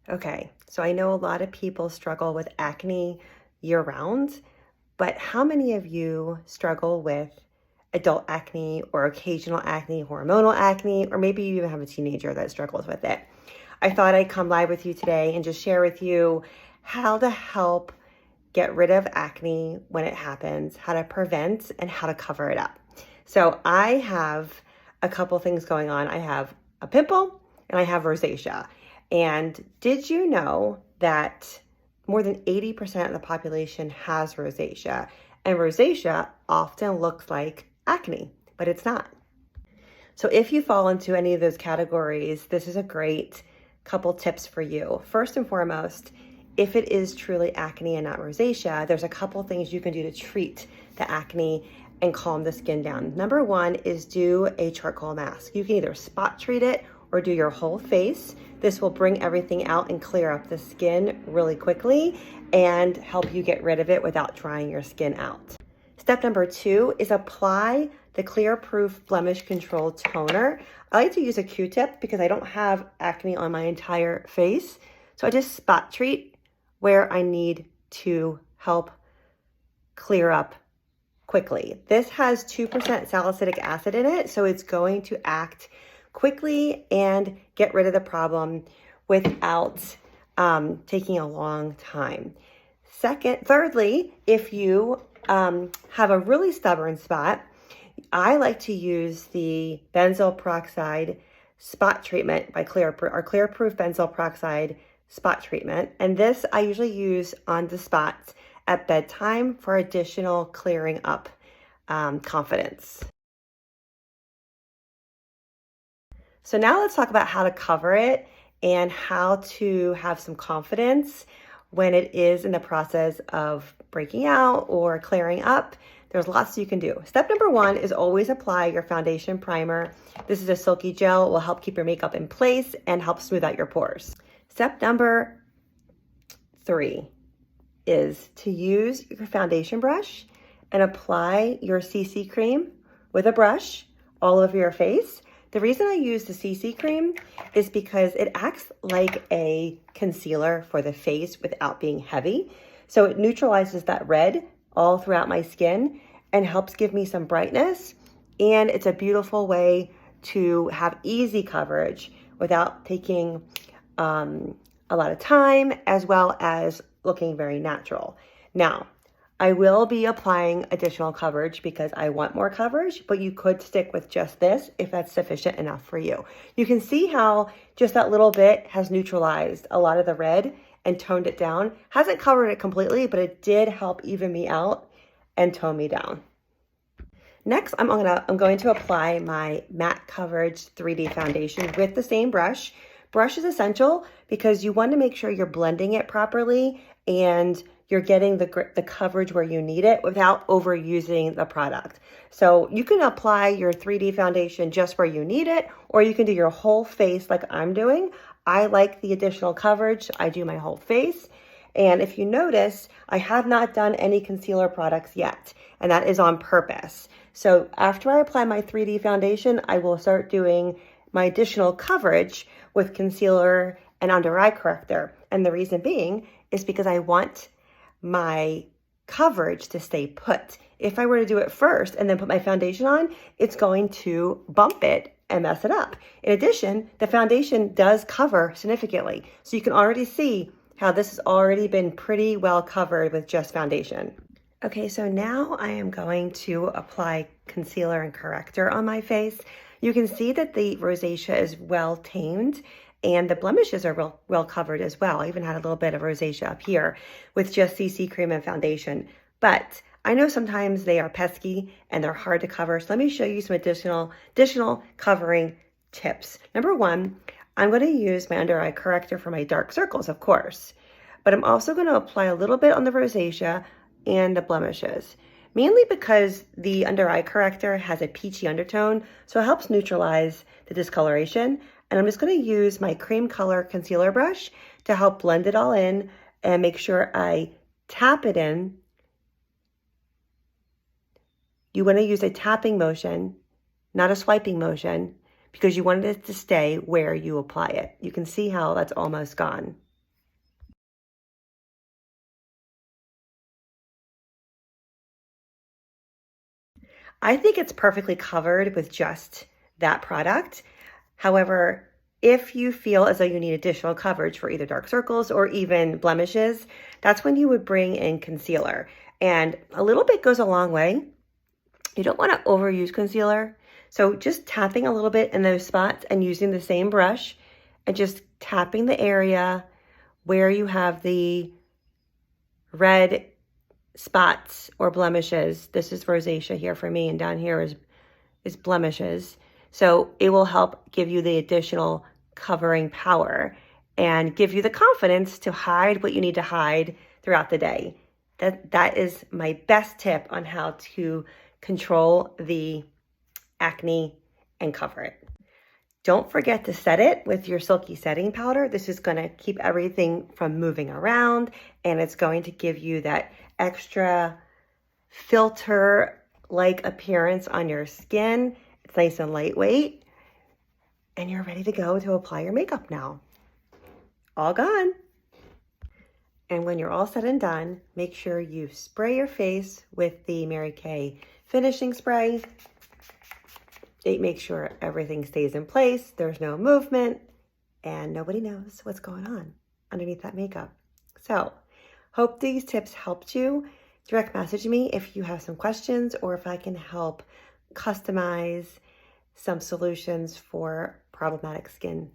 Okay, so I know a lot of people struggle with acne year round, but how many of you struggle with adult acne or occasional acne, hormonal acne, or maybe you even have a teenager that struggles with it? I thought I'd come live with you today and just share with you how to help get rid of acne when it happens, how to prevent, and how to cover it up. So I have a couple things going on. I have a pimple and I have rosacea. And did you know that more than 80% of the population has rosacea? And rosacea often looks like acne, but it's not. So if you fall into any of those categories, this is a great couple tips for you. First and foremost, if it is truly acne and not rosacea, there's a couple things you can do to treat the acne and calm the skin down. Number one is do a charcoal mask. You can either spot treat it or do your whole face. This will bring everything out and clear up the skin really quickly and help you get rid of it without drying your skin out. Step number two is apply the Clear Proof Blemish Control Toner. I like to use a Q-tip because I don't have acne on my entire face. So I just spot treat where I need to help clear up quickly. This has 2% salicylic acid in it, so it's going to act quickly and get rid of the problem without taking a long time. Thirdly, if you have a really stubborn spot, I like to use the benzoyl peroxide spot treatment by Clear Proof benzoyl peroxide spot treatment. And this I usually use on the spots at bedtime for additional clearing up confidence. So now let's talk about how to cover it and how to have some confidence when it is in the process of breaking out or clearing up. There's lots you can do. Step number one is always apply your foundation primer. This is a silky gel. It will help keep your makeup in place and help smooth out your pores. Step number three is to use your foundation brush and apply your CC cream with a brush all over your face. The reason I use the CC cream is because it acts like a concealer for the face without being heavy. So it neutralizes that red all throughout my skin and helps give me some brightness. And it's a beautiful way to have easy coverage without taking a lot of time, as well as looking very natural. Now, I will be applying additional coverage because I want more coverage, but you could stick with just this if that's sufficient enough for you. You can see how just that little bit has neutralized a lot of the red and toned it down. Hasn't covered it completely, but it did help even me out and tone me down. Next, I'm going to apply my matte coverage 3D foundation with the same brush. Brush is essential because you want to make sure you're blending it properly and you're getting the coverage where you need it without overusing the product. So you can apply your 3D foundation just where you need it, or you can do your whole face like I'm doing. I like the additional coverage. I do my whole face. And if you notice, I have not done any concealer products yet, and that is on purpose. So after I apply my 3D foundation, I will start doing my additional coverage with concealer and under eye corrector. And the reason being is because I want my coverage to stay put. If I were to do it first and then put my foundation on, it's going to bump it and mess it up. In addition, the foundation does cover significantly. So you can already see how this has already been pretty well covered with just foundation. Okay, so now I am going to apply concealer and corrector on my face. You can see that the rosacea is well tamed and the blemishes are well covered as well. I even had a little bit of rosacea up here with just CC cream and foundation. But I know sometimes they are pesky and they're hard to cover. So let me show you some additional covering tips. Number one, I'm going to use my under eye corrector for my dark circles, of course. But I'm also going to apply a little bit on the rosacea and the blemishes. Mainly because the under eye corrector has a peachy undertone, so it helps neutralize the discoloration. And I'm just going to use my cream color concealer brush to help blend it all in and make sure I tap it in. You want to use a tapping motion, not a swiping motion, because you want it to stay where you apply it. You can see how that's almost gone. I think it's perfectly covered with just that product. However, if you feel as though you need additional coverage for either dark circles or even blemishes, that's when you would bring in concealer. And a little bit goes a long way. You don't want to overuse concealer. So just tapping a little bit in those spots and using the same brush and just tapping the area where you have the red spots or blemishes. This is rosacea here for me, and down here is blemishes. So it will help give you the additional covering power and give you the confidence to hide what you need to hide throughout the day. That is my best tip on how to control the acne and cover it. Don't forget to set it with your silky setting powder. This is going to keep everything from moving around, and it's going to give you that extra filter-like appearance on your skin. It's nice and lightweight, and you're ready to go to apply your makeup now. All gone. And when you're all said and done, make sure you spray your face with the Mary Kay finishing spray. Make sure everything stays in place, there's no movement, and nobody knows what's going on underneath that makeup. So, hope these tips helped you. Direct message me if you have some questions or if I can help customize some solutions for problematic skin.